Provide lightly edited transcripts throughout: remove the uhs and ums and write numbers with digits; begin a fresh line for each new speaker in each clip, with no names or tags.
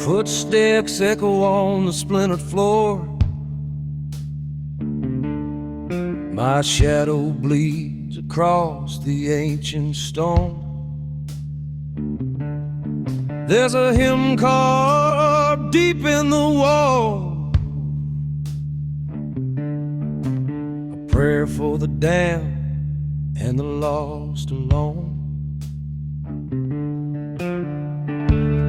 Footsteps echo on the splintered floor. My shadow bleeds across the ancient stone. There's a hymn carved deep in the wall, a prayer for the damned and the lost alone.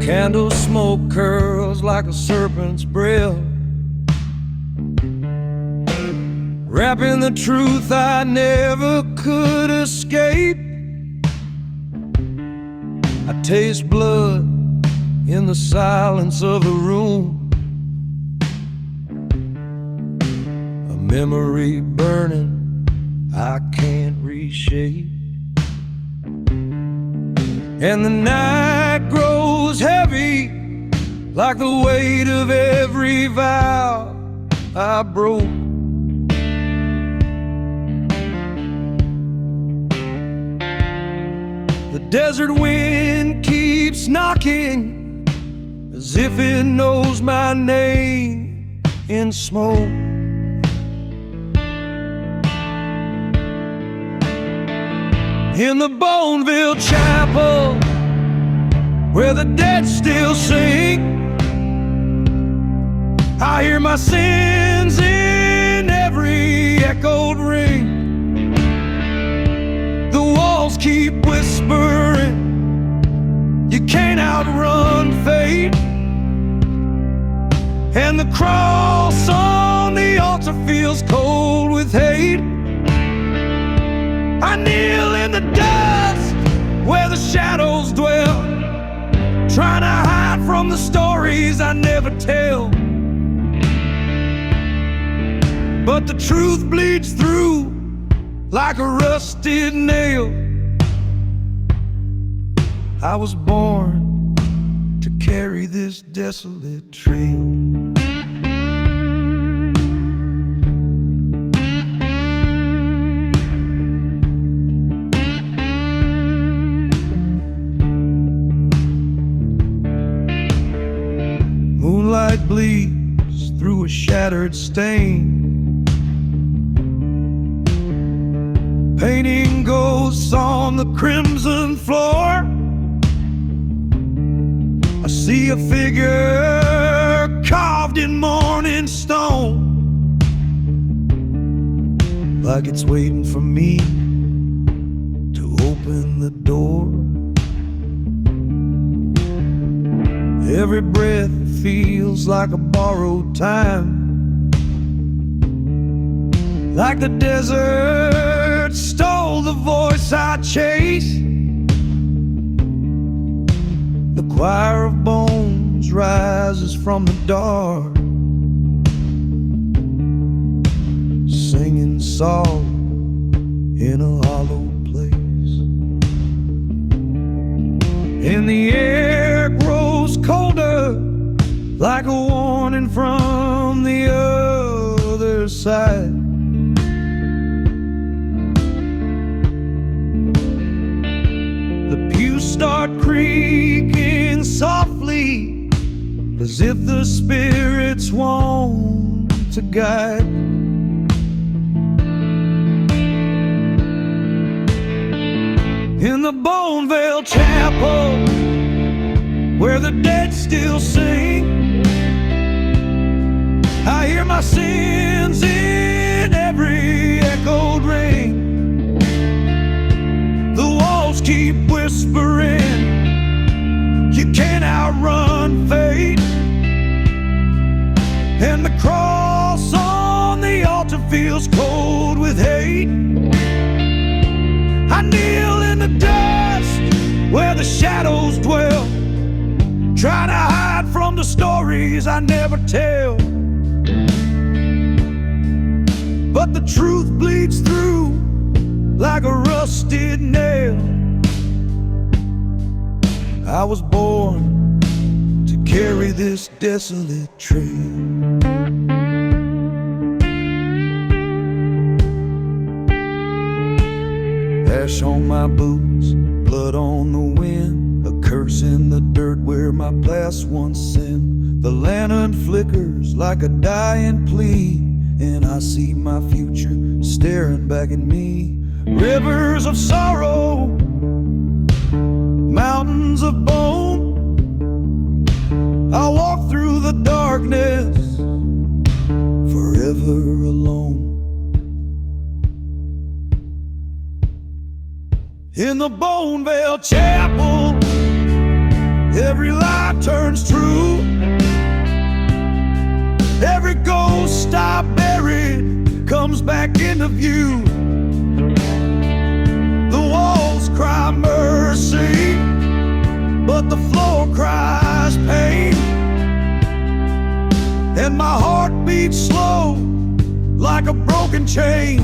Candle smoke curls like a serpent's breath, wrapping the truth I never could escape. I taste blood in the silence of the room, a memory burning I can't reshape. And the night grows heavy like the weight of every vow I broke. The desert wind keeps knocking as if it knows my name in smoke. In the Boneville chapel, where the dead still sing, I hear my sins in every echoed ring. The walls keep whispering, you can't outrun fate. And the cross on the altar feels cold with hate. I kneel in the dust where the shadows dwell, trying to hide from the stories I never tell. But the truth bleeds through like a rusted nail. I was born to carry this desolate trail. Moonlight bleeds through a shattered stain, painting ghosts on the crimson floor. I see a figure carved in morning stone, like it's waiting for me to open the door. Every breath feels like a borrowed time, like the desert stole the voice I chase. The choir of bones rises from the dark, singing song in a hollow place. And the air grows colder, like a warning from the other side. The pews start creaking softly, as if the spirits want to guide. In the Boneville chapel, where the dead still sing, I hear my sins in every echoed ring. The walls keep whispering, you can't outrun fate. And the cross on the altar feels cold with hate. I kneel in the dust where the shadows dwell, trying to hide from the stories I never tell. But the truth bleeds through like a rusted nail. I was born to carry this desolate trail. Ash on my boots, blood on the wind, a curse in the dirt where my past once sinned. The lantern flickers like a dying plea, and I see my future staring back at me. Rivers of sorrow, mountains of bone, I'll walk through the darkness forever alone. In the Bonevale Chapel, every lie turns true. Every ghost I buried comes back into view. The walls cry mercy, but the floor cries pain, and my heart beats slow like a broken chain.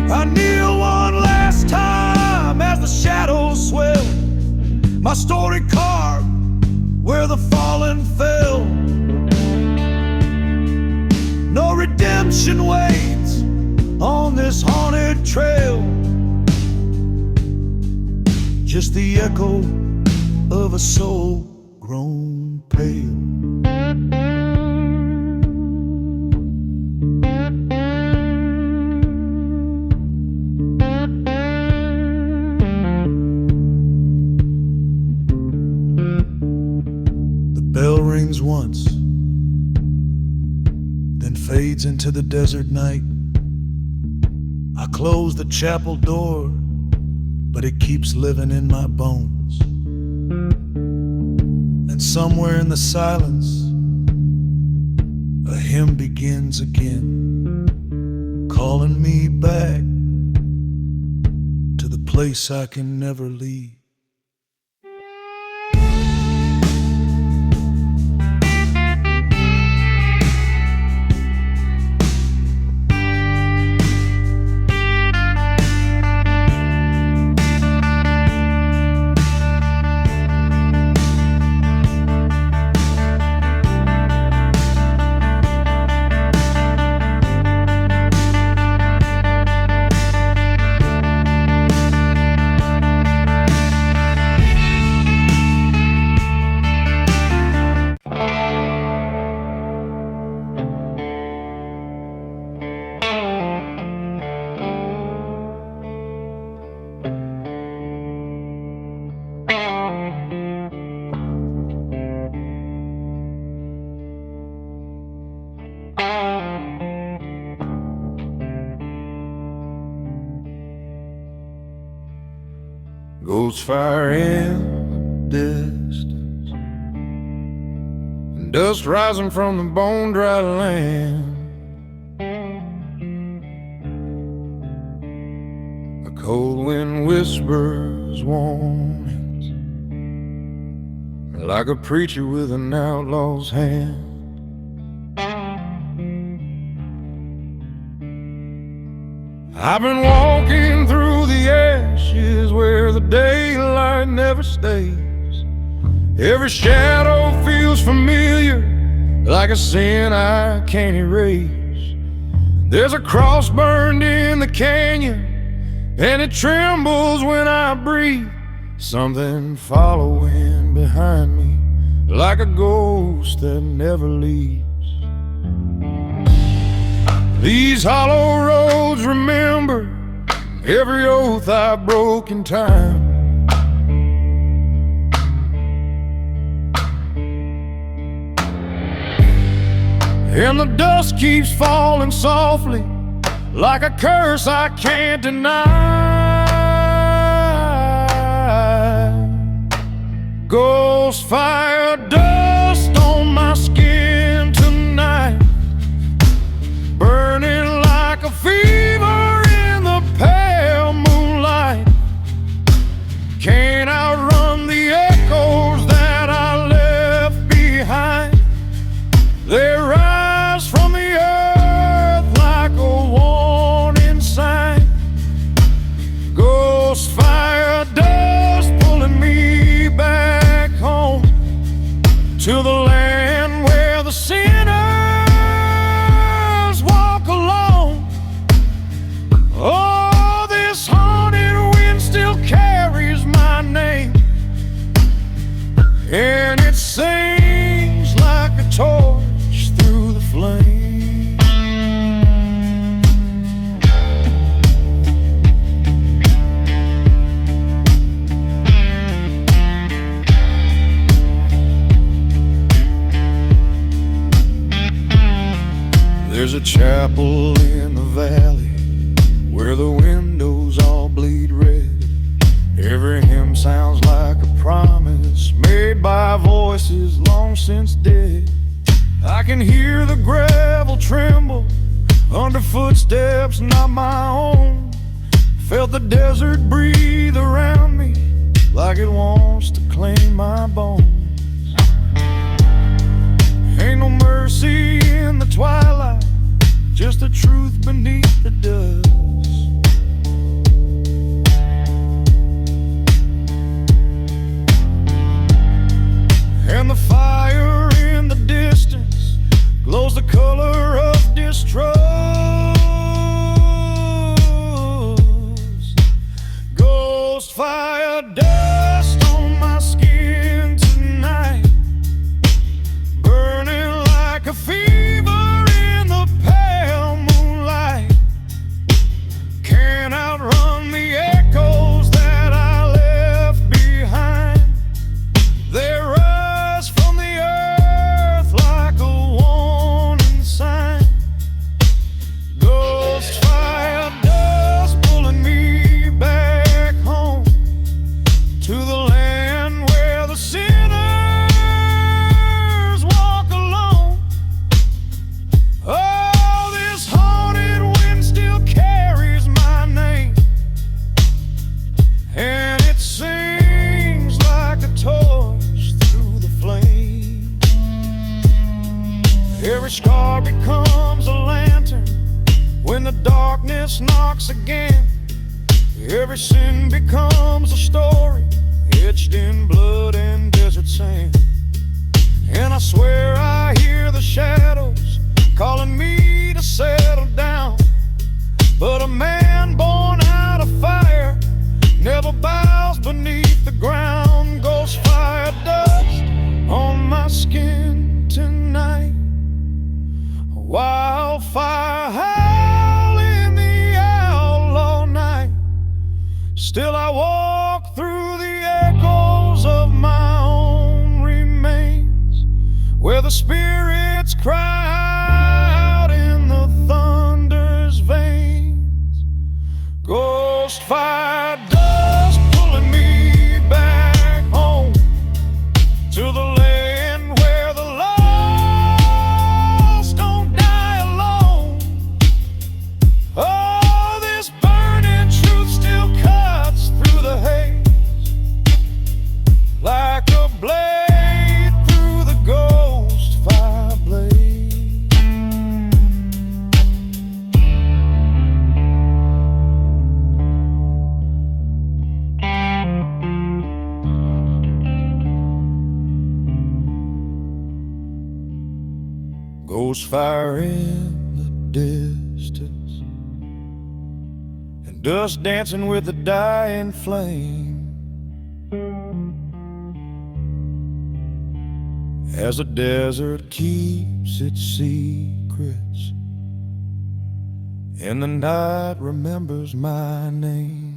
I kneel one last time as the shadows swell, my story carved where the fallen fell. No redemption waits on this haunted trail, just the echo of a soul grown pale. Bell rings once, then fades into the desert night. I close the chapel door, but it keeps living in my bones. And somewhere in the silence, a hymn begins again, calling me back to the place I can never leave. Ghost fire in the distance, and dust rising from the bone-dry land. A cold wind whispers warnings, like a preacher with an outlaw's hand. I've been walking through the ashes where the daylight never stays. Every shadow feels familiar, like a sin I can't erase. There's a cross burned in the canyon, and it trembles when I breathe. Something following behind me, like a ghost that never leaves. These hollow roads remember every oath I broke in time. And the dust keeps falling softly, like a curse I can't deny. Ghost fire dust on my skin tonight, burning like a fever in the pale moonlight. Can't outrun the echoes that I left behind. They rise from the earth like a warning sign. Ghost fire dust pulling me back home to the land where the sinners walk alone. Oh, this haunted wind still carries my name. There's a chapel in the valley where the windows all bleed red. Every hymn sounds like a promise made by voices long since dead. I can hear the gravel tremble under footsteps not my own. Felt the desert breathe around me like it wants to claim my bones. Ain't no mercy in the twilight, just the truth beneath the dust. And the fire in the distance glows the color of distrust. Ghost fire dust on my skin tonight, burning like a fever in the pale moonlight. Can't outrun the echoes that I left behind. They rise from the earth like a warning sign. Ghost fire dust pulling me back home to the land where the sinners walk alone. Oh, this haunted wind still carries my name, and it sings like a torch through the flame. Every scar becomes a lantern when the darkness knocks again. Every sin becomes a story etched in blood and desert sand. And I swear I hear the shadows calling me to settle down. But a man born out of fire never bows beneath the ground. Ghost fire dust on my skin tonight, wildfire howl in the outlaw night. Still I walk through the echoes of my own remains, where the spirits cry out in the thunder's veins. Ghost fire dust pulling me back home to the land where the lost don't die alone. Oh, this burning truth still cuts through the haze like a blade through the ghost fire blade. Ghost fire in the distance, and dust dancing with the dying flame. As the desert keeps its secrets, and the night remembers my name.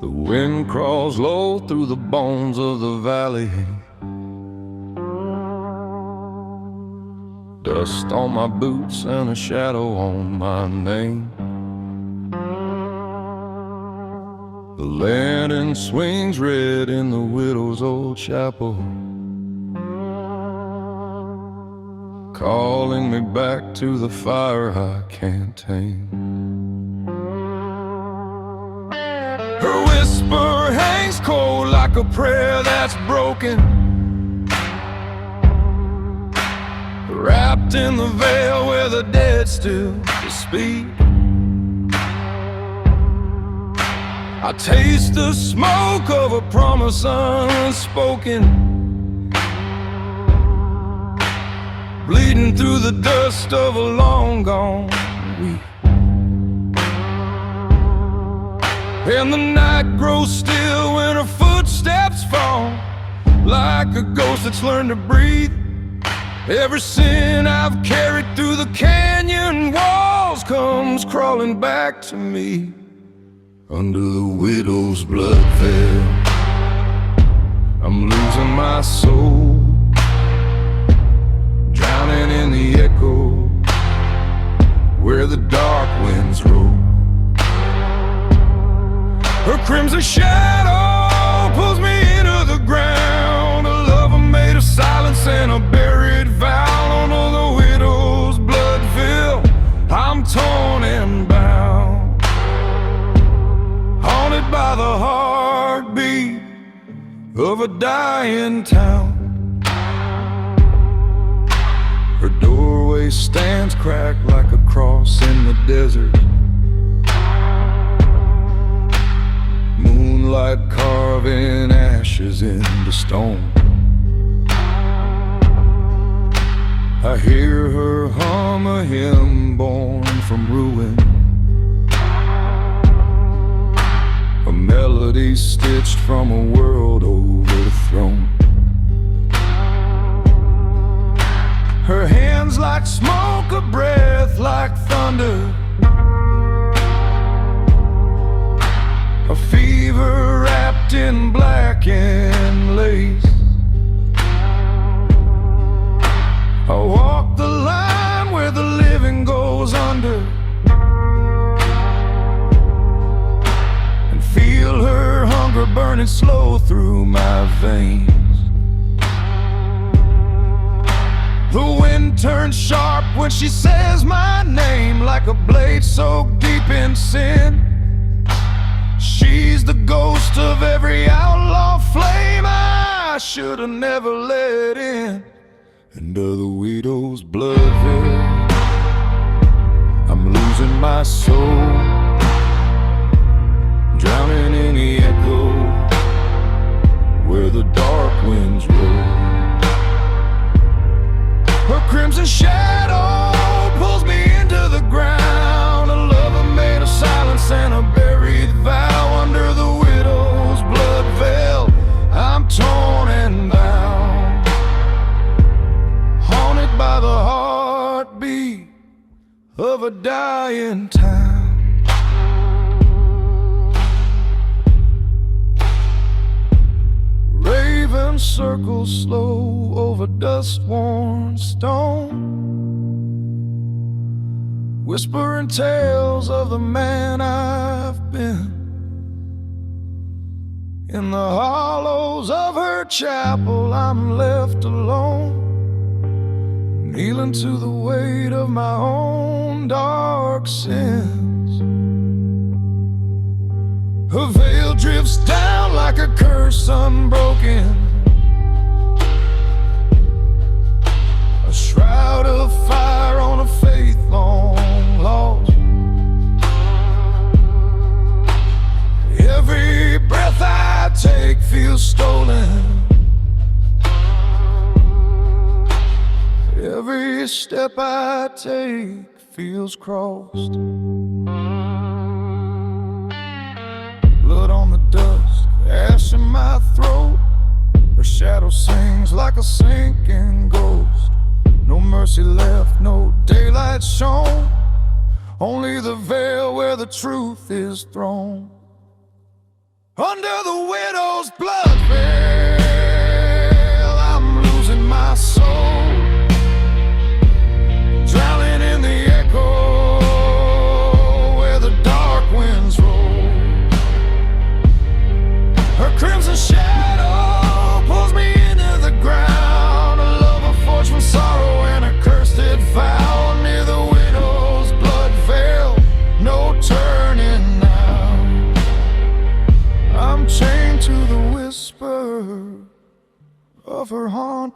The wind crawls low through the bones of the valley. dust on my boots and a shadow on my name. The lantern swings red in the widow's old chapel, calling me back to the fire I can't tame. Her whisper hangs cold like a prayer that's broken, wrapped in the veil where the dead still speak. I taste the smoke of a promise unspoken, bleeding through the dust of a long gone week. And the night grows still when her footsteps fall, like a ghost that's learned to breathe. Every sin I've carried through the canyon walls comes crawling back to me. Under the widow's blood veil, I'm losing my soul, drowning in the echo where the dark winds roll. Her crimson shadow pulls me into the ground, a lover made of silence and a buried vow. Under the widow's blood veil, I'm torn and bound, haunted by the heartbeat of a dying town. Her doorway stands cracked like a cross in the desert, moonlight carving ashes into stone. I hear her hum a hymn born from ruin, a melody stitched from a world overthrown. Her hands like smoke, a breath like thunder, a fever wrapped in blackened lace. I walk the line where the living goes under, and feel her hunger burning slow through my veins. The wind turns sharp when she says my name, like a blade soaked deep in sin. She's the ghost of every outlaw flame I should've never let in. Under the widow's blood veil, I'm losing my soul, drowning in the echo where the dark winds roll. Her crimson shadow pulls me into the ground, a lover made of silence and a buried vow. Under the widow's blood veil, I'm torn and bound, haunted by the heartbeat of a dying town. Raven circles slow over dust-worn stone, whispering tales of the man I've been. In the hollows of her chapel, I'm left alone, kneeling to the weight of my own dark sins. Her veil drifts down like a curse unbroken, a shroud of fire on a faith long lost. Every breath I take feels stolen, every step I take feels crossed. Blood on the dust, ash in my throat. Her shadow sings like a sinking ghost. No mercy left, no daylight shown, only the veil where the truth is thrown. Under the widow's blood veil, I'm losing my soul,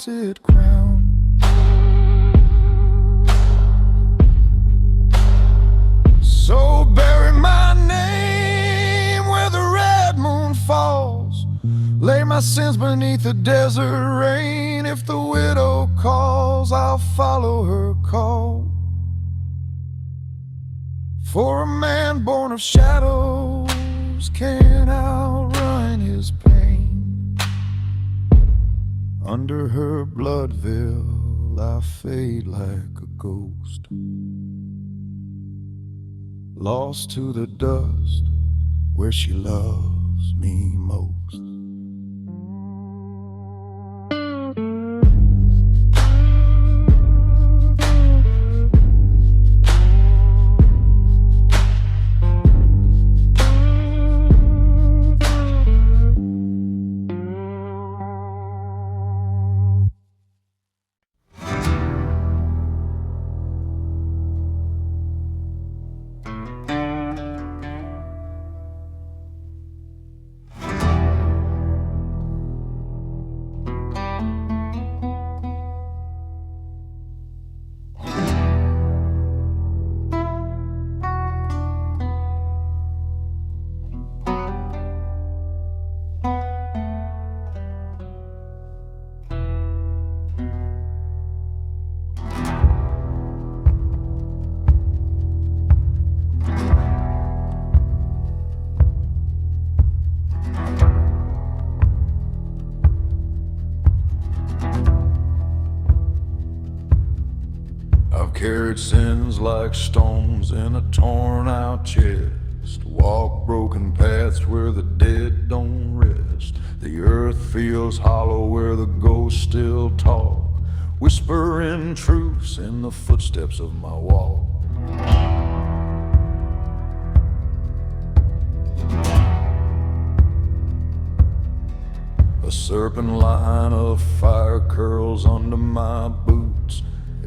haunted ground. So bury my name where the red moon falls. Lay my sins beneath the desert rain. If the widow calls, I'll follow her call. For a man born of shadows can't outrun his pain. Under her blood veil I fade like a ghost, lost to the dust where she loves me most. Carried sins like stones in a torn out chest. Walk broken paths where the dead don't rest. The earth feels hollow where the ghosts still talk, whispering truths in the footsteps of my walk. A serpent line of fire curls under my boots.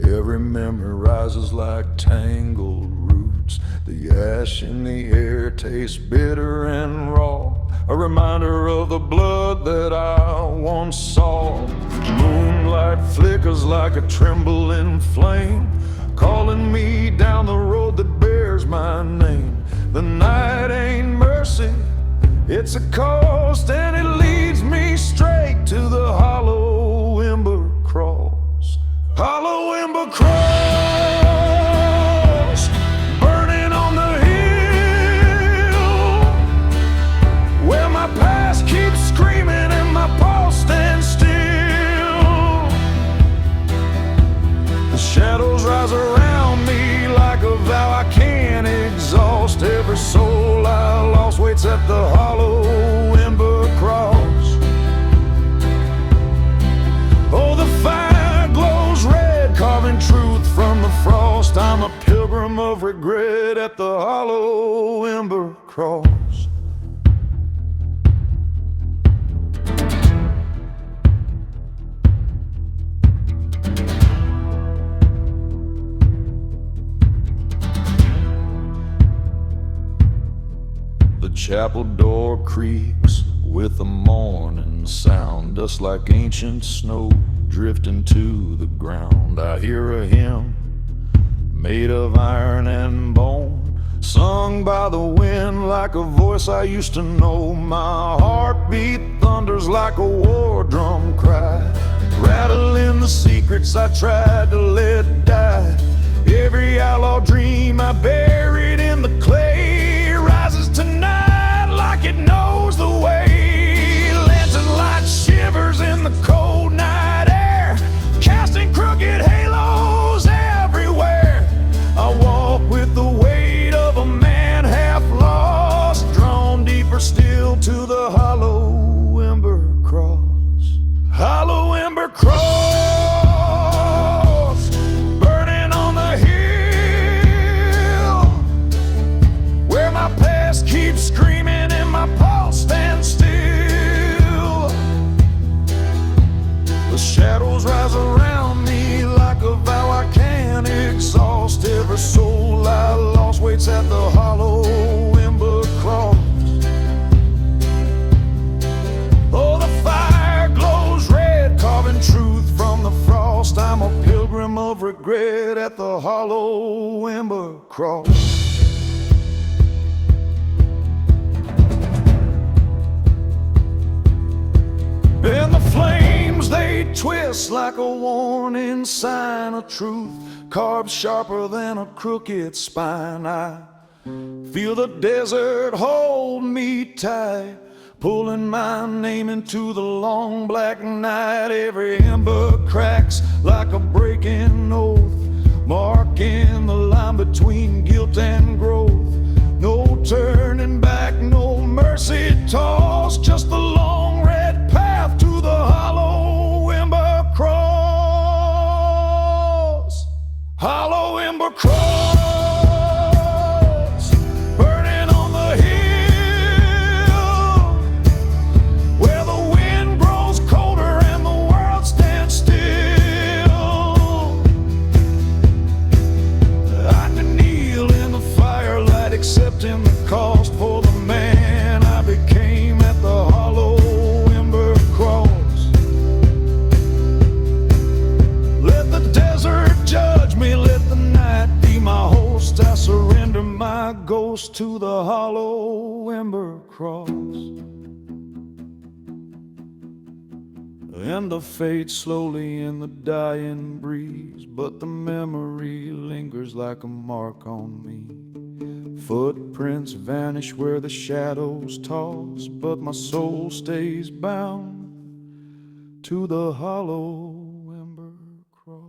Every memory rises like tangled roots. The ash in the air tastes bitter and raw, a reminder of the blood that I once saw. Moonlight flickers like a trembling flame, calling me down the road that bears my name. The night ain't mercy, it's a coast, and it leads me straight to the hollow ember cross. Hollow ember cross, burning on the hill, where my past keeps screaming and my pulse stands still. The shadows rise around me like a vow I can't exhaust. Every soul I lost waits at the hollow ember cross. Oh, the fire carving truth from the frost. I'm a pilgrim of regret at the hollow ember cross. The chapel door creaks with a morning sound, dust like ancient snow drifting to the ground. I hear a hymn made of iron and bone, sung by the wind like a voice I used to know. My heartbeat thunders like a war drum cry, rattling the secrets I tried to let die. Every outlaw dream I buried in the clay rises tonight like it knows the way. Lantern light shivers in the cold night air, casting crooked halos everywhere. I walk with the weight of a man half lost, drawn deeper still to the hollow ember cross. Hollow ember cross, burning on the hill, I'm a pilgrim of regret at the hollow ember cross. And the flames, they twist like a warning sign of truth, carved sharper than a crooked spine. I feel the desert hold me tight, pulling my name into the long black night. Every ember cracks like a breaking oath, marking the line between guilt and growth. No turning back, no mercy toss, just the long red path to the hollow ember cross. Hollow ember cross, burning on the hill, where the wind grows colder and the world stands still. I can kneel in the firelight, accepting the cost for the man I became at the hollow ember cross. Let the desert judge me, let the night be my host. I surrender my ghost to the hollow ember cross. And the fade slowly in the dying breeze, but the memory lingers like a mark on me. Footprints vanish where the shadows toss, but my soul stays bound to the hollow ember cross.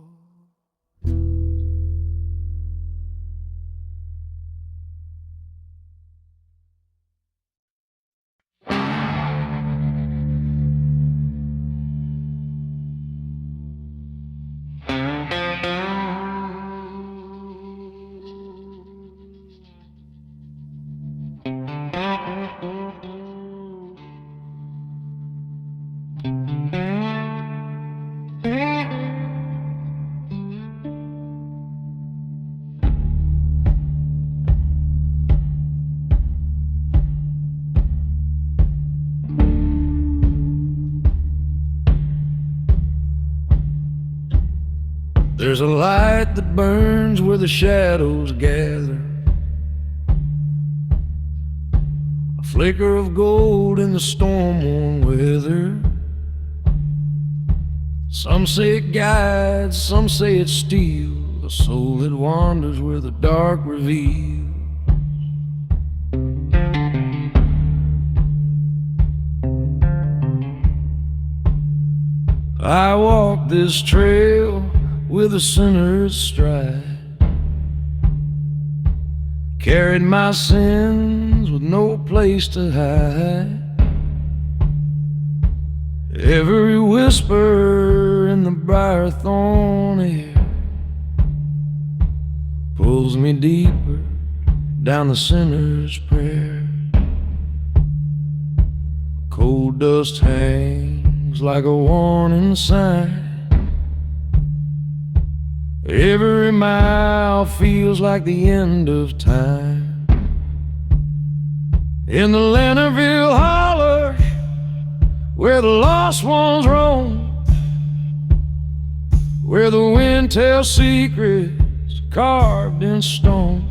There's a light that burns where the shadows gather, a flicker of gold in the storm-worn weather. Some say it guides, some say it steals, a soul that wanders where the dark reveals. I walk this trail with a sinner's stride, carried my sins with no place to hide. Every whisper in the briar thorn air pulls me deeper down the sinner's prayer. Cold dust hangs like a warning sign, every mile feels like the end of time. In the Leonardville holler, where the lost ones roam, where the wind tells secrets carved in stone,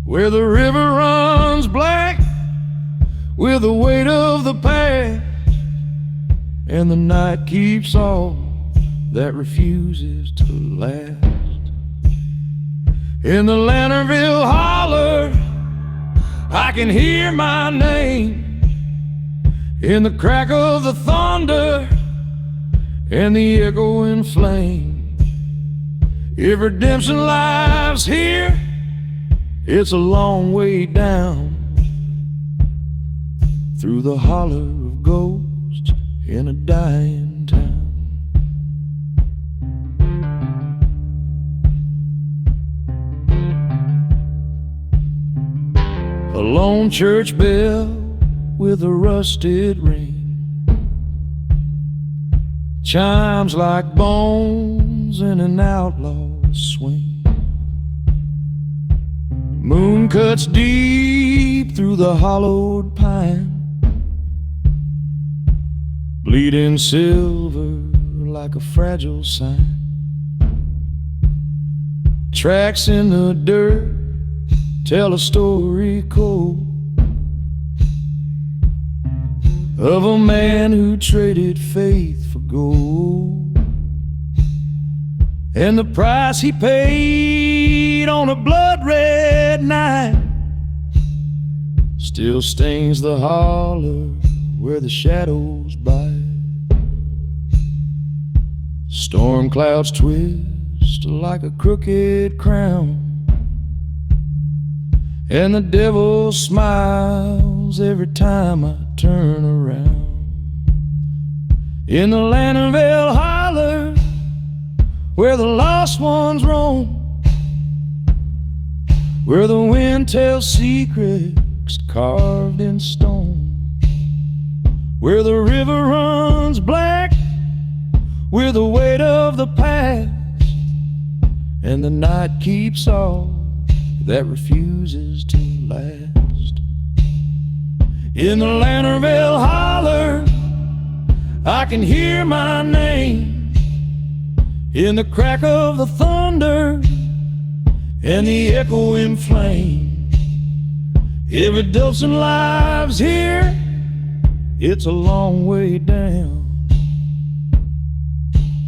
where the river runs black with the weight of the past, and the night keeps all that refuses to last. In the Leonardville holler, I can hear my name in the crack of the thunder and the echoing flame. If redemption lies here, it's a long way down through the holler of ghosts in a dying town. A lone church bell with a rusted ring chimes like bones in an outlaw's swing. Moon cuts deep through the hollowed pine, bleeding silver like a fragile sign. Tracks in the dirt tell a story cold of a man who traded faith for gold, and the price he paid on a blood-red night still stains the holler where the shadows bite. Storm clouds twist like a crooked crown, and the devil smiles every time I turn around. In the Lanternville holler where the lost ones roam, where the wind tells secrets carved in stone, where the river runs black with the weight of the past, and the night keeps all that refuses to last. In the Lanternville holler I can hear my name in the crack of the thunder and the echoing flame. If a dozen lives here, it's a long way down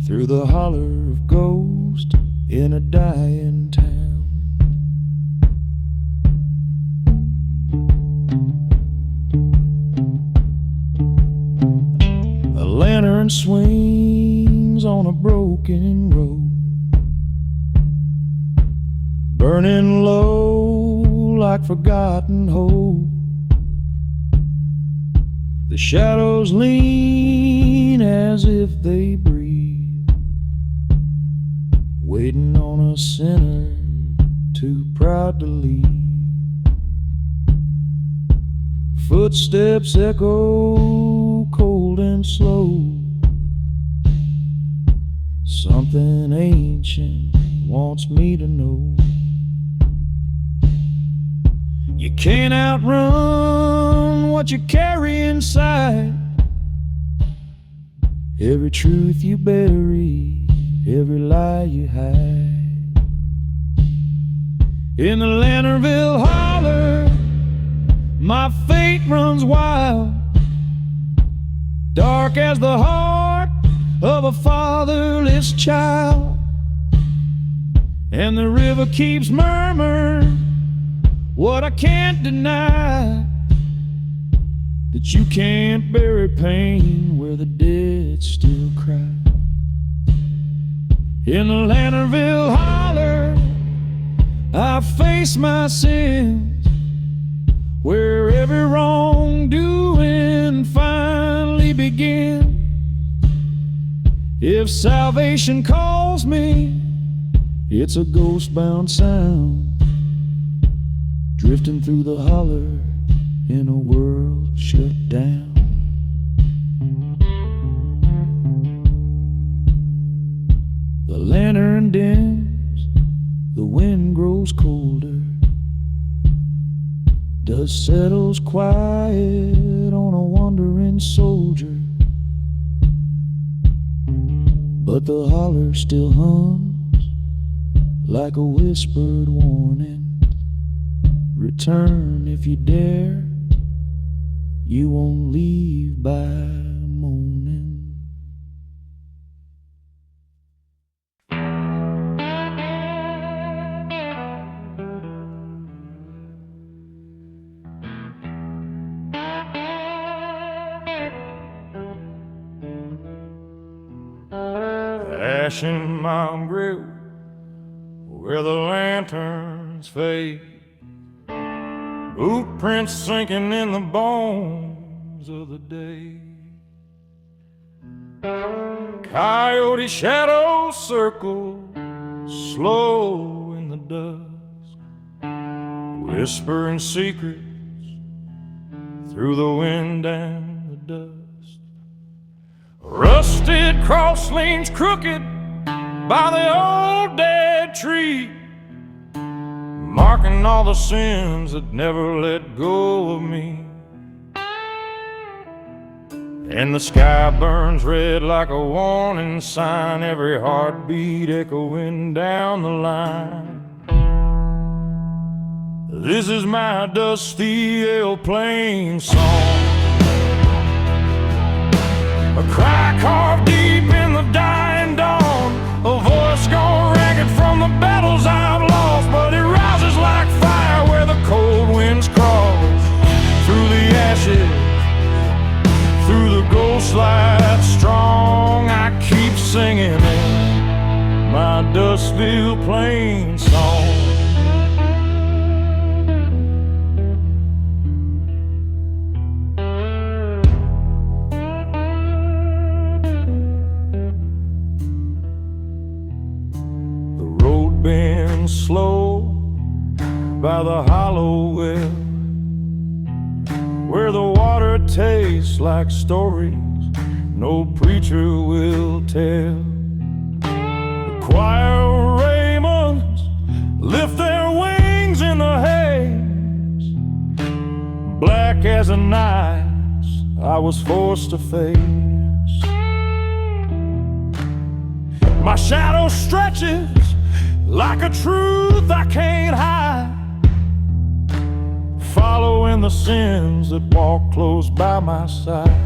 through the holler of ghosts in a dying town. A lantern swings on a broken road, burning low like forgotten hope. The shadows lean as if they breathe, waiting on a sinner too proud to leave. Footsteps echo cold and slow, something ancient wants me to know. You can't outrun what you carry inside. Every truth you bury, every lie you hide. In the Lanternville holler my fate runs wild, dark as the heart of a fatherless child. And the river keeps murmuring what I can't deny, that you can't bury pain where the dead still cry. In the Lanternville holler I face my sins, where every wrongdoing finally begins. If salvation calls me, it's a ghost-bound sound, drifting through the holler in a world shut down. The lantern dims, the wind grows colder, dust settles quiet on a wandering soldier, but the holler still hums like a whispered warning. Return if you dare, you won't leave by morning. Ash in my grill where the lanterns fade, footprints sinking in the bones of the day. Coyote shadows circle slow in the dusk, whispering secrets through the wind and the dust. Rusted cross leans crooked by the old dead tree, marking all the sins that never let go of me. And the sky burns red like a warning sign, every heartbeat echoing down the line. This is my dusty airplane song, a cry carved deep in the dying dawn, a voice gone ragged from the battles I've lost, but it rises like fire where the cold winds cross. Through the ashes, through the ghost light strong, I keep singing it, my Dustville Plain song. The road bends slow by the hollow well, where the water tastes like stories no preacher will tell. The choir of Raymonds lift their wings in the haze, black as the nights I was forced to face. My shadow stretches like a truth I can't hide, following the sins that walk close by my side.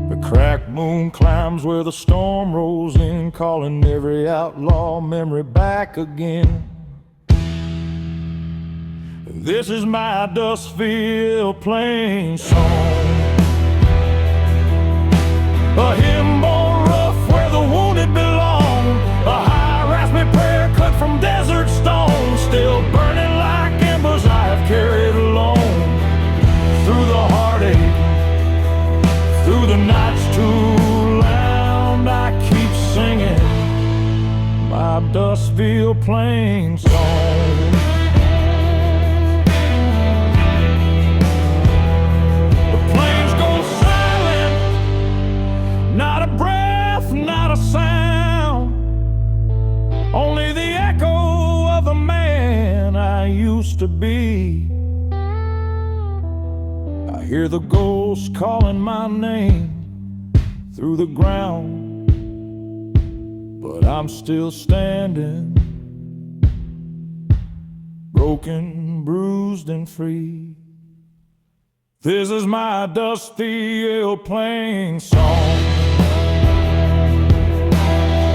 The cracked moon climbs where the storm rolls in, calling every outlaw memory back again. This is my Dustville Plain song, a hymn born rough where the wounded belong, a high raspy prayer cut from desert stone, still burning like embers I have carried alone. Through the heartache, through the nights too loud, I keep singing my Dustville Plain song. The plains go silent, not a breath, not a sound, only the echo of the man I used to be. I hear the ghosts calling my name through the ground, but I'm still standing, broken, bruised, and free. This is my Dustville Plain song,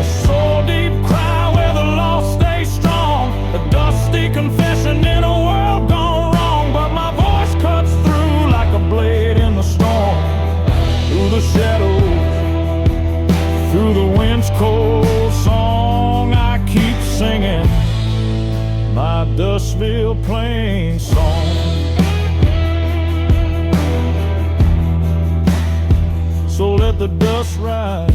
a soul deep cry where the lost stay strong, a dusty confession in a world gone wrong, but my voice cuts through like a blade in the storm, through the shadows, through the wind's cold song, I keep singing my Dustville Plain song. So let the dust rise,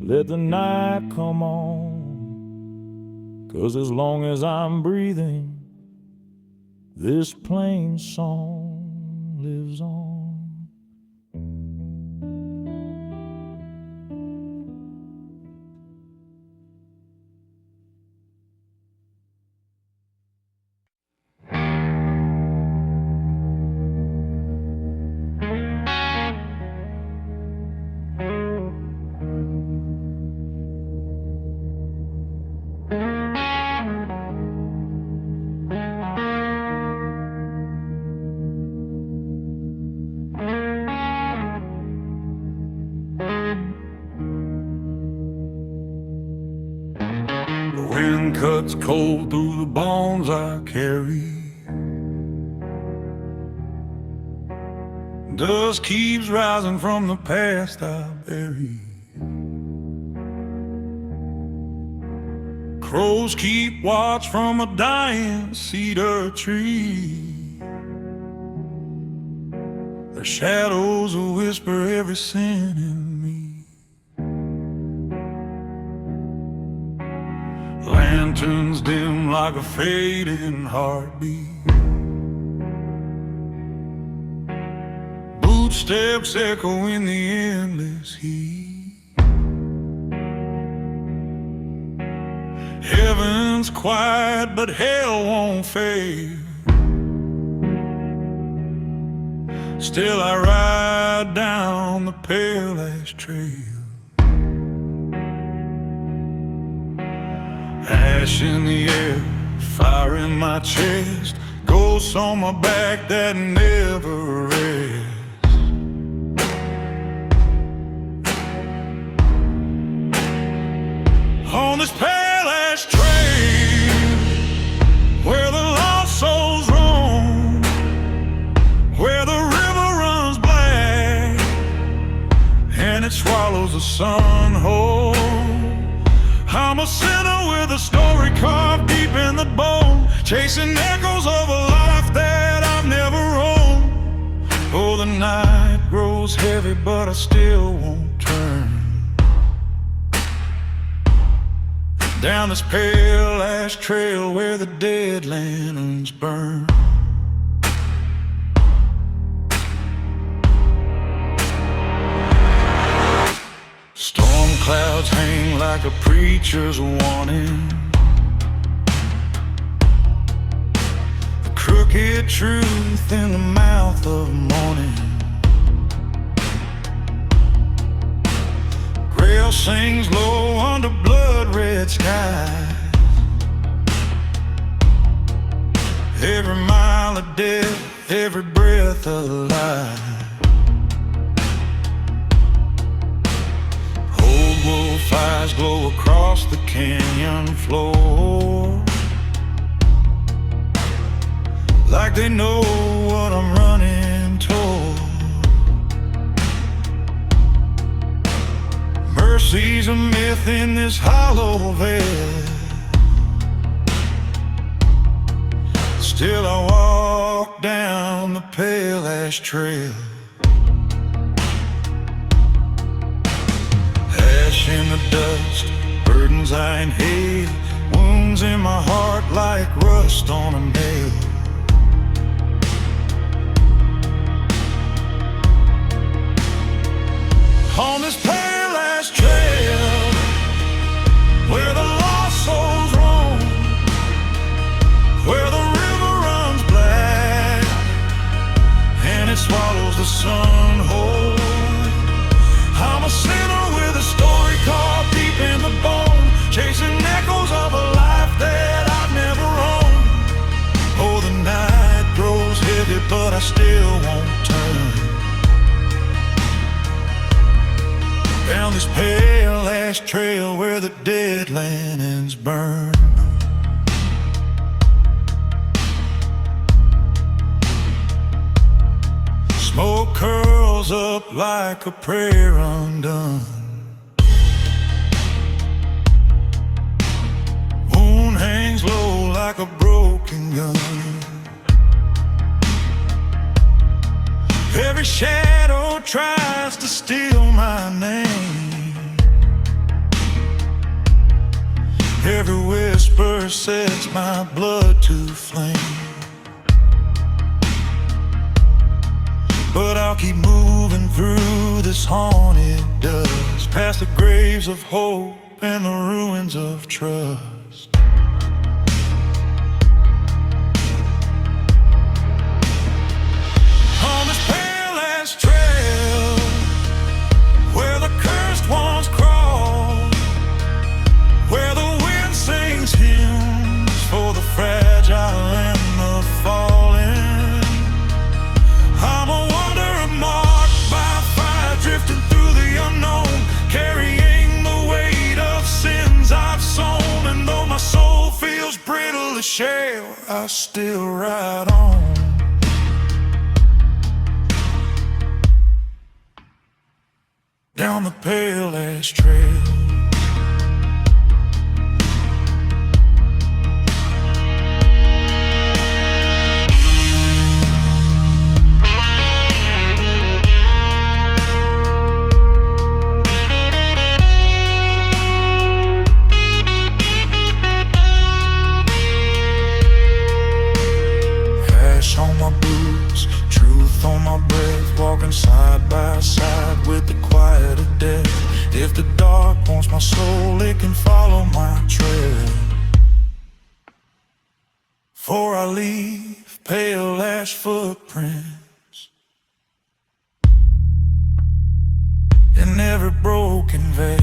let the night come on, 'cause as long as I'm breathing, this plain song lives on. The wind cuts cold through the bones I carry, dust keeps rising from the past I bury. Crows keep watch from a dying cedar tree. Their shadows will whisper every sin in me. Lanterns dim like a fading heartbeat. Footsteps echo in the endless heat. Heaven's quiet, but hell won't fade. Still I ride down the pale ash trail. Ash in the air, fire in my chest, ghosts on my back that never rest. On this pale ash trail, where the lost souls roam, where the river runs black and it swallows the sun whole. I'm a sinner with a story carved deep in the bone, chasing echoes of a life that I've never owned. Oh, the night grows heavy, but I still won't turn down this pale ash trail where the dead lanterns burn. Storm clouds hang like a preacher's warning, the crooked truth in the mouth of morning. Grail sings low under blood-red skies, every mile of death, every breath alive. Wolf eyes glow across the canyon floor, like they know what I'm running toward. Mercy's a myth in this hollow veil, still I walk down the pale ash trail. In the dust, burdens I inhale, wounds in my heart like rust on a nail. On this pale ash trail, where the lost souls roam, where the river runs black and it swallows the sun whole. I'm a sinner with a story carved deep in the bone, chasing echoes of a life that I've never owned. Oh, the night grows heavy, but I still won't turn down this pale ash trail where the dead lanterns burn. Smoke curls up like a prayer undone, moon hangs low like a broken gun. Every shadow tries to steal my name, every whisper sets my blood to flame. But I'll keep moving through this haunted dust, past the graves of hope and the ruins of trust. On this pale ash trail, where the cursed ones crawl, where the wind sings hymns for the fragile and the fallen. I'm a marked by fire, drifting through the unknown, carrying the weight of sins I've sown. And though my soul feels brittle as shale, I still ride on down the pale ash trail. On my boots, truth on my breath, walking side by side with the quiet of death. If the dark wants my soul, it can follow my trail. For I leave pale ash footprints in every broken veil.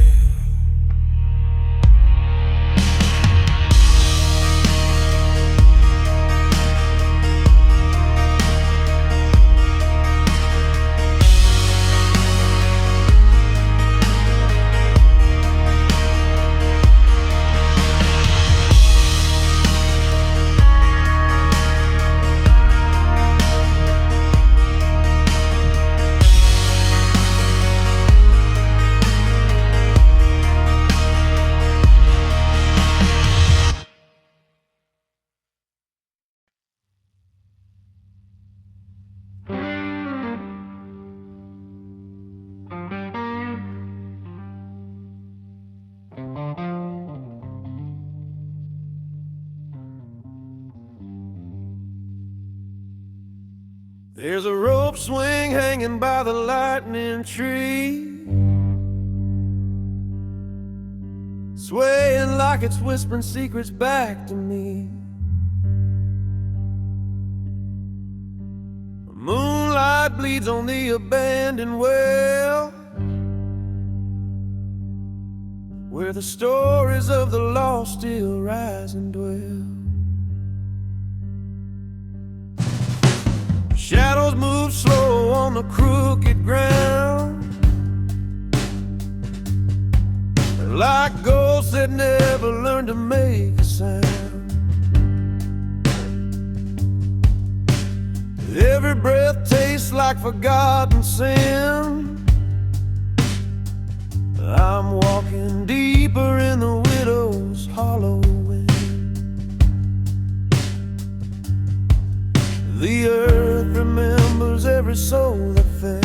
There's a rope swing hanging by the lightning tree, swaying like it's whispering secrets back to me. Moonlight bleeds on the abandoned well, where the stories of the lost still rise and dwell. Shadows move slow on the crooked ground, like ghosts that never learned to make a sound. Every breath tastes like forgotten sin. I'm walking deeper in the widow's hollow wind. The earth remembers every soul that fell.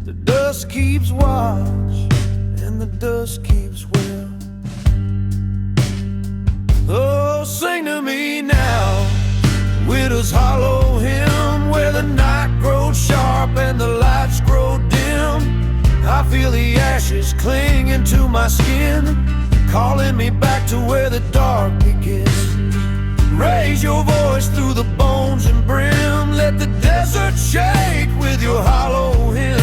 The dust keeps watch, and the dust keeps well. Oh, sing to me now, widow's hollow hymn, where the night grows sharp and the lights grow dim. I feel the ashes clinging to my skin, calling me back to where the dark begins. Raise your voice through the bones and brim, let the desert shake with your hollow hymn.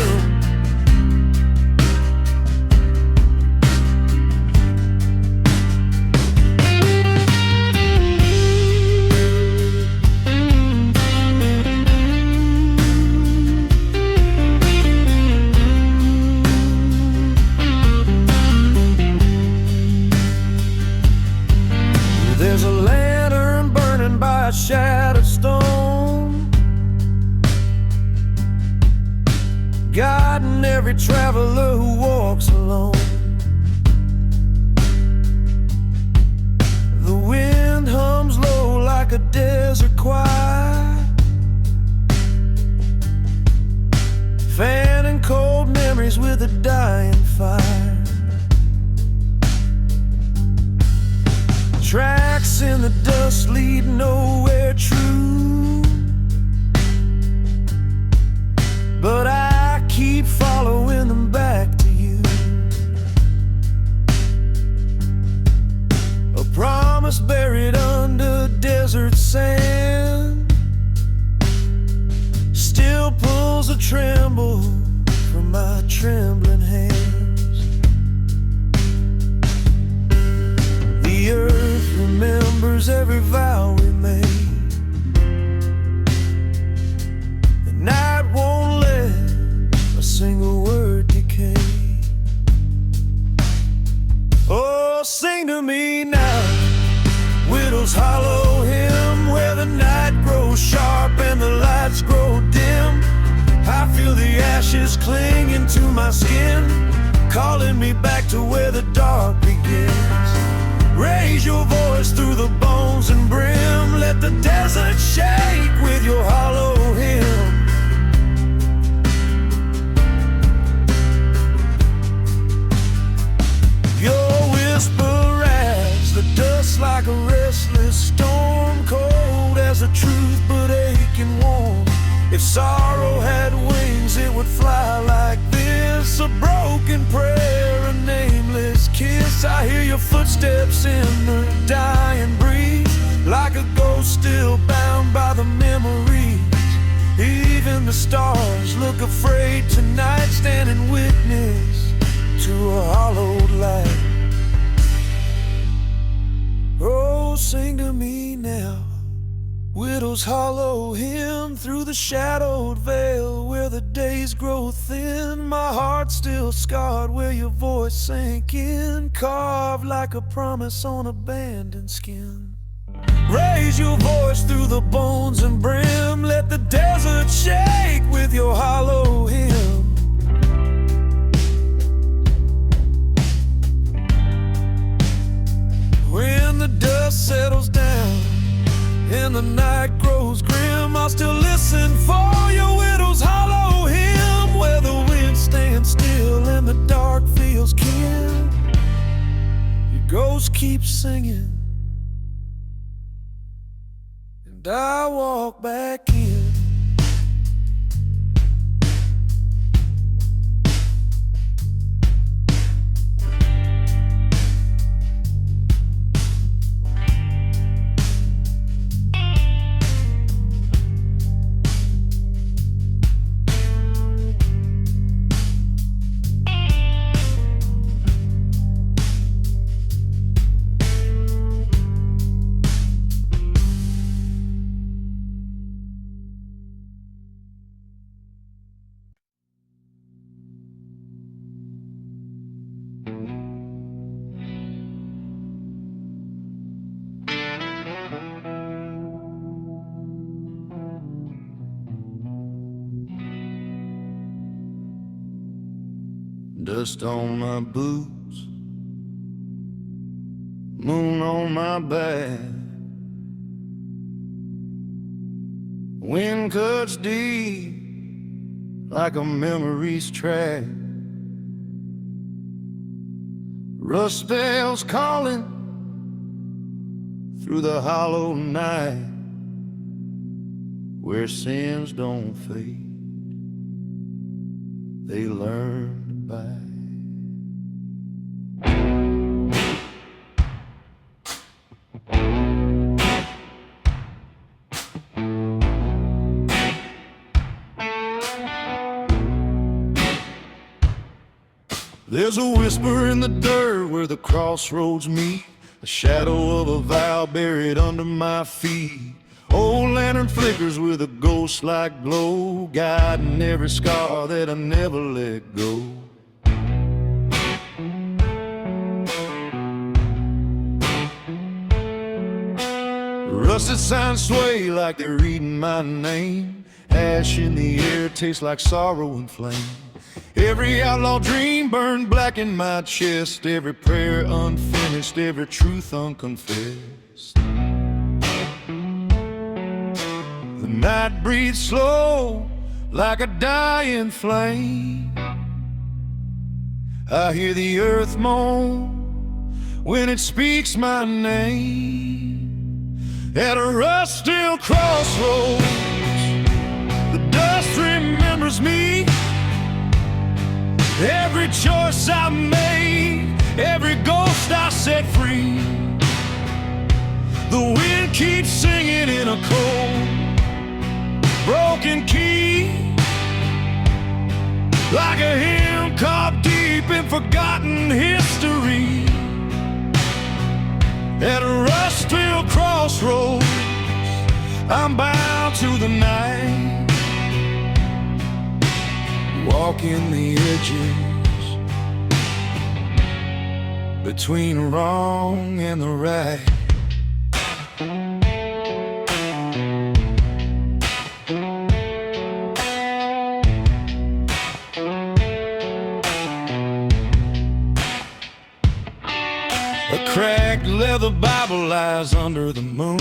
There's a lantern burning by a shattered stone, guiding every traveler who walks alone. The wind hums low like a desert choir, fanning cold memories with a dying fire. Tracks in the dust lead nowhere true, but I keep following them back to you. A promise buried under desert sand still pulls a tremble from my trembling hands. The earth remembers every vow we made. The night won't let a single word decay. Oh, sing to me now, widow's hollow hymn, where the night grows sharp and the lights grow dim. I feel the ashes clinging to my skin, calling me back to where the dark begins. Raise your voice through the bones and brim, let the desert shake with your hollow hymn. Your whisper as the dust like a restless storm, cold as the truth but aching warm. If sorrow had wings it would fly like this, a broken prayer, a nameless kiss. I hear your footsteps in the dying breeze, like a ghost still bound by the memories. Even when the stars look afraid tonight, standing witness to a hollowed light. Oh, sing to me now, widow's hollow hymn through the shadowed veil where the days grow thin. My heart's still scarred where your voice sank in, carved like a promise on abandoned skin. Raise your voice through the bones and brim, let the desert shake with your hollow hymn. When the dust settles down and the night grows grim, I'll still listen for your widow's hollow hymn, where the wind stands still and the dark feels kin. Your ghost keeps singing and I walk back in. Dust on my boots, moon on my back, wind cuts deep like a memory's track. Rust bells calling through the hollow night, where sins don't fade, they learn to bite. There's a whisper in the dirt where the crossroads meet, a shadow of a vow buried under my feet. Old lantern flickers with a ghost-like glow, guiding every scar that I never let go. Rusted signs sway like they're reading my name, ash in the air tastes like sorrow and flame. Every outlaw dream burned black in my chest, every prayer unfinished, every truth unconfessed. The night breathes slow like a dying flame. I hear the earth moan when it speaks my name. At a rust-still crossroads, the dust remembers me. Every choice I made, every ghost I set free. The wind keeps singing in a cold, broken key, like a hymn carved deep in forgotten history. At a rust-filled crossroads, I'm bound to the night, walking the edges between wrong and the right. A cracked leather Bible lies under the moon,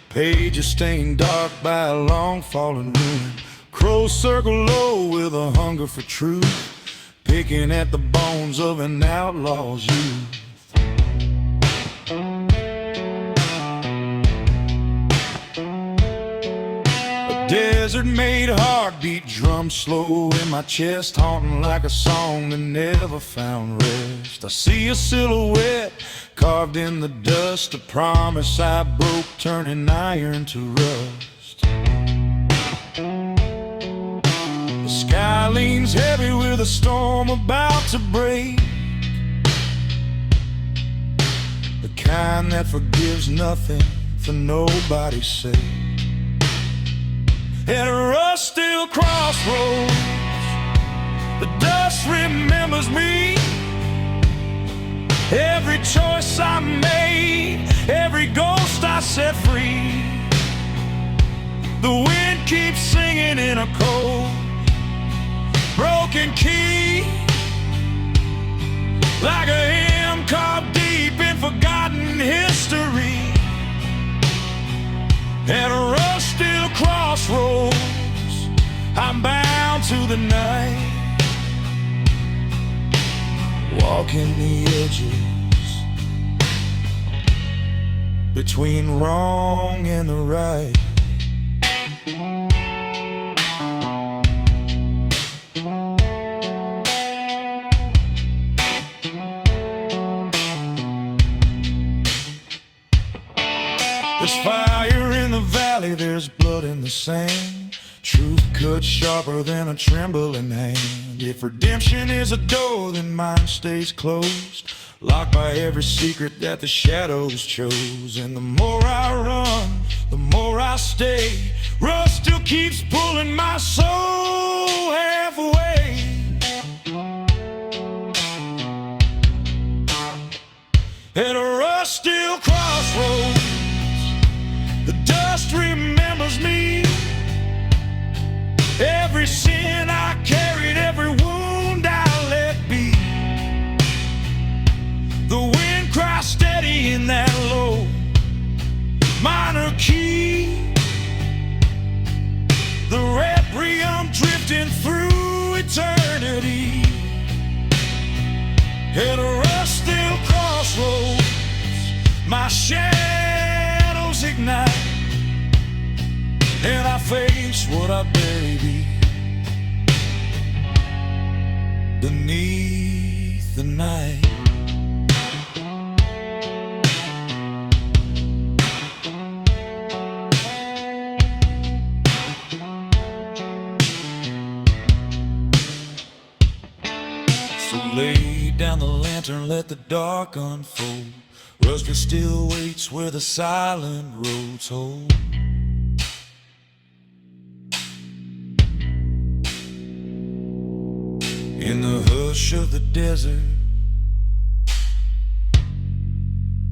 pages stained dark by a long fallen ruin. Crows circle low with a hunger for truth, picking at the bones of an outlaw's youth. A desert-made heartbeat drums slow in my chest, haunting like a song that never found rest. I see a silhouette carved in the dust, a promise I broke, turning iron to rust. sky leans heavy with a storm about to break. The kind that forgives nothing for nobody's sake. At a rusty crossroads, the dust remembers me. Every choice I made, every ghost I set free. The wind keeps singing in a cold, broken key, like a hymn carved deep in forgotten history. At a rusty crossroads, I'm bound to the night, walking the edges between wrong and the right. There's fire in the valley, there's blood in the sand. Truth cut sharper than a trembling hand. If redemption is a door, then mine stays closed, locked by every secret that the shadows chose. And the more I run, the more I stay. Rust still keeps pulling my soul halfway. At a rusty crossroads, the dust remembers me. Every sin I carried, every wound I let be. The wind cries steady in that low minor key. The requiem drifting through eternity. At a rusty crossroads, my shadows ignite, and I face what I bury beneath the night. So lay down the lantern, let the dark unfold. Rusty still waits where the silent roads hold. In the hush of the desert,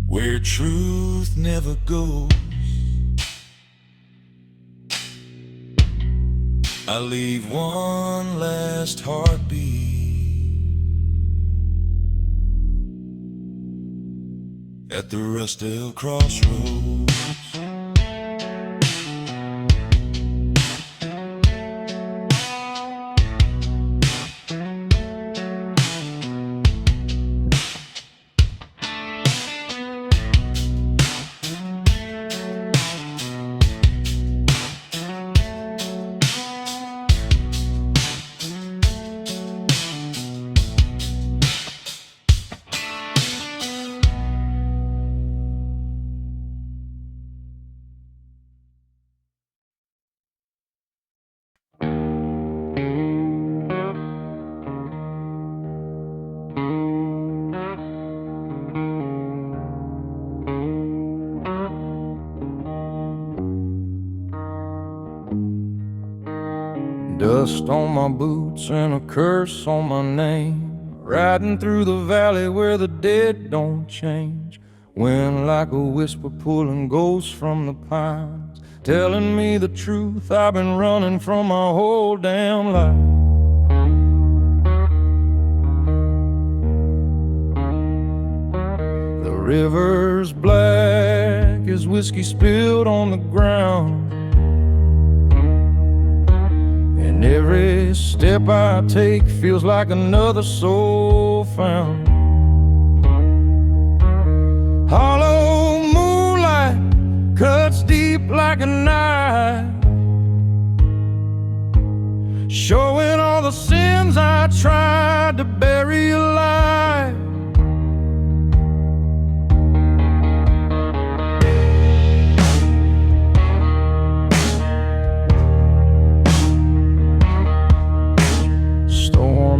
where truth never goes, I leave one last heartbeat at the rusty crossroads. Dust on my boots and a curse on my name, riding through the valley where the dead don't change. Wind like a whisper pulling ghosts from the pines, telling me the truth I've been running from my whole damn life. The river's black as whiskey spilled on the ground, and every step I take feels like another soul found. Hollow moonlight cuts deep like a knife, showing all the sins I tried to bury alive.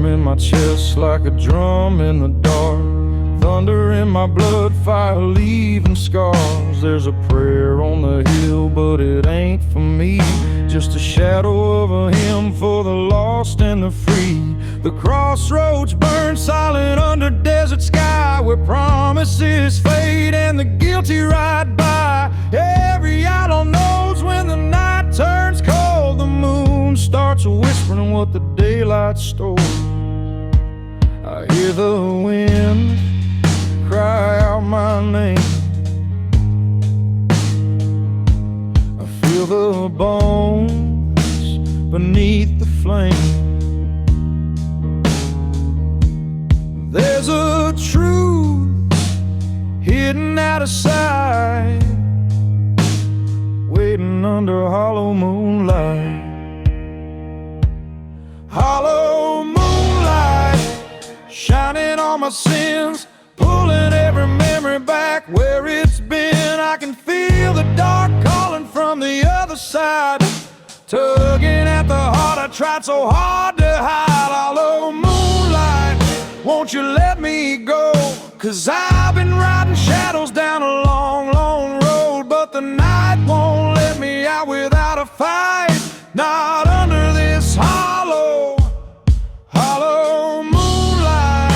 warm in my chest like a drum in the dark. Thunder in my blood, fire leaving scars. There's a prayer on the hill, but it ain't for me. Just a shadow of a hymn for the lost and the free. The crossroads burn silent under desert sky, where promises fade and the guilty ride by. Every outlaw knows when the night turns cold, the moon starts whispering what the daylight stole. I hear the wind cry out my name. I feel the bones beneath the flame. There's a truth hidden out of sight, waiting under hollow moonlight. Hollow moonlight, shining on my sins, pulling every memory back where it's been. I can feel the dark calling from the other side, tugging at the heart I tried so hard to hide. Hollow moonlight, won't you let me go? 'Cause I've been riding shadows down a long, long road, but the night won't let me out without a fight. Not under this hollow moonlight.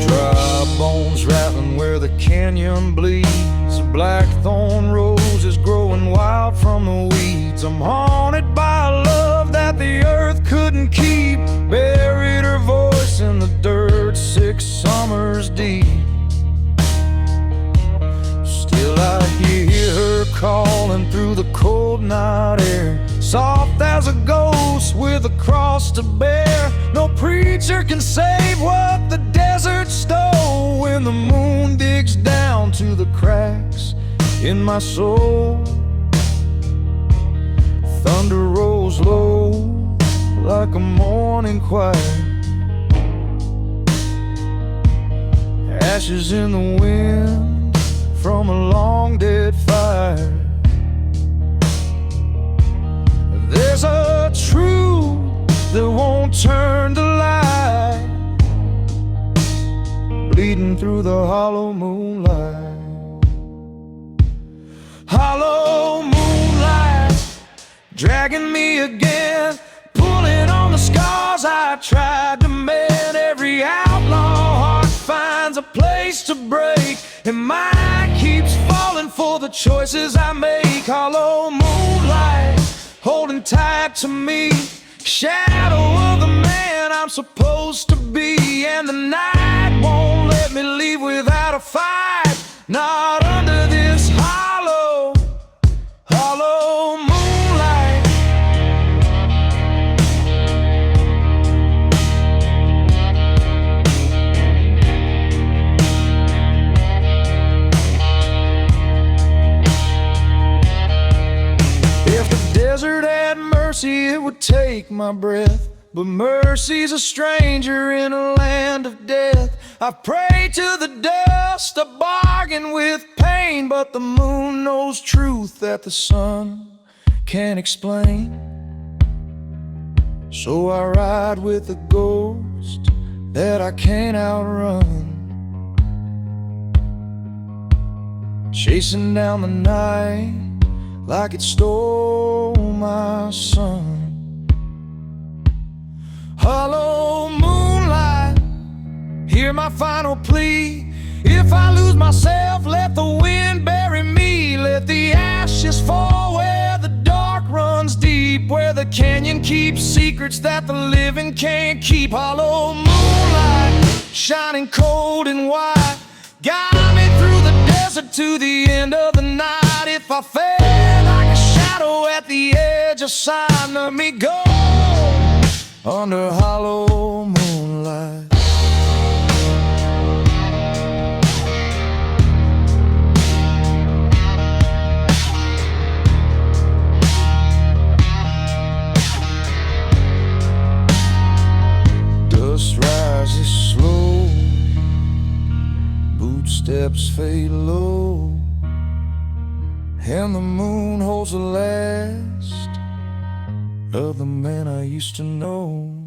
Dry bones rattling where the canyon bleeds. Blackthorn roses growing wild from the weeds. I'm haunted by a love that the earth couldn't keep. Buried her voice in the dirt 6 summers deep. Still I hear her calling through the cold night air, soft as a ghost with a cross to bear. No preacher can save what the desert stole. When the moon digs down to the cracks in my soul, thunder rolls low like a morning choir. Ashes in the wind from a long dead fire. There's a truth that won't turn to light, bleeding through the hollow moonlight. Hollow moonlight, dragging me again, pulling on the scars I tried to mend. Every outlaw heart finds a place to break, and mine keeps falling for the choices I make. Hollow moonlight, holding tight to me, shadow of the man I'm supposed to be. And the night won't let me leave without a fight. Not under this hollow moonlight. If the desert had mercy, it would take my breath, but mercy's a stranger in a land of death. I pray to the dust, I bargain with pain, but the moon knows truth that the sun can't explain. So I ride with a ghost that I can't outrun, chasing down the night like it stole my sun. Hollow moonlight, hear my final plea. If I lose myself, let the wind bury me. Let the ashes fall where the dark runs deep, where the canyon keeps secrets that the living can't keep. Hollow moonlight, shining cold and white, guide me through the desert to the end of the night. If I fell like a shadow at the edge of sign, let me go under hollow moonlight. Dust rises slow footsteps fade low, and the moon holds the last of the man I used to know.